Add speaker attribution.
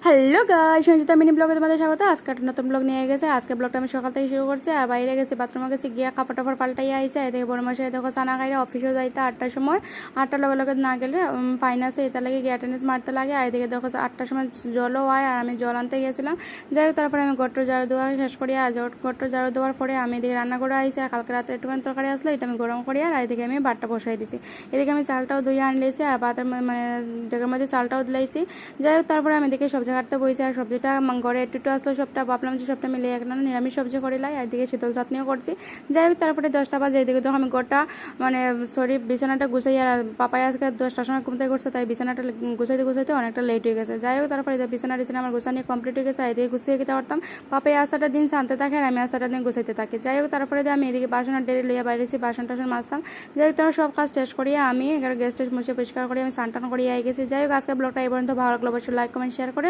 Speaker 1: Hello guys, Sanjita mini ব্লগে তোমাদের স্বাগত। আজকে একটা নতুন ব্লগ নিয়ে গেছে। আজকে ব্লগটা আমি সকাল থেকে শুরু করছি। আর বাইরে গেছি, বাথরুমে গেছি, গিয়ে কাপড় টাপড় পাল্টাই আইসে। এদিকে বড় মশাই দেখো সানা খাইরে অফিসেও যাইতে 8টার সময়। 8টার লগে লগে না গেলে ফাইন আছে, এটা লাগে গিয়ে অ্যাটেন্ডেন্স মারতে লাগে। আর এদিকে দেখো 8টার সময় জলও হয়, আর আমি জল আনতে গেছিলাম। যাই হোক, তারপরে আমি গট্টর ঝাড়ু দেওয়া শেষ করি। আর গট্টর ঝাড়ু দেওয়ার পরে আমি এদিকে রান্না করে আইসি। আর কালকে রাত্রে একটুখানি তরকারি আসলো, এটা আমি গরম করি। আর এদিকে আমি ভাতটা বসাই দিছি। এদিকে আমি চালটাও ধুয়ে আনলেছি, আর ভাতের মানে ডেকের মধ্যে চালটাও দিলাইছি। যাই হোক, তারপরে আমি দেখি সবজি কাটতে বইছি। আর সবজিটা ঘরে একটু আসলো, সবটা ভাবলাম যে সবটা মিলিয়ে একটা নিরামিষ সবজি করে লাই। আর এদিকে শীতল চাটনিও করছি। যাই হোক, তারপরে 10টা বাজে। এদিকে তো আমি গোটা বিছানাটা গুছাই। আর পাপাই আজকে 10টার সময় ঘুমতে করছে, তাই বিছানাটা গুছাইতে গুছাইতে অনেকটা লেট হয়ে গেছে। যাই হোক, তারপরে বিছানা আমার গুছানি কমপ্লিট হয়ে গেছে। আর এদিকে গুছিয়ে খেতে পারতাম। পাপাই আস্তাটা দিন শান্তে থাকে, আর আমি আস্তাটা দিন গুছাইতে থাকি। যাই হোক, তারপরে আমি এদিকে বাসনের ডেরি লইয়া বাইরেছি, বাসন টাসন মাজতাম। যাই হোক, তারা সব কাজ শেষ করিয়া আমি গ্যাস টেস মুছে পরিষ্কার করি, আমি স্নান টান করিয়া গেছি। যাই হোক, আজকে ব্লগটা এই পর্যন্ত ভালো লাগলো, অবশ্যই লাইক কমেন্ট শেয়ার করে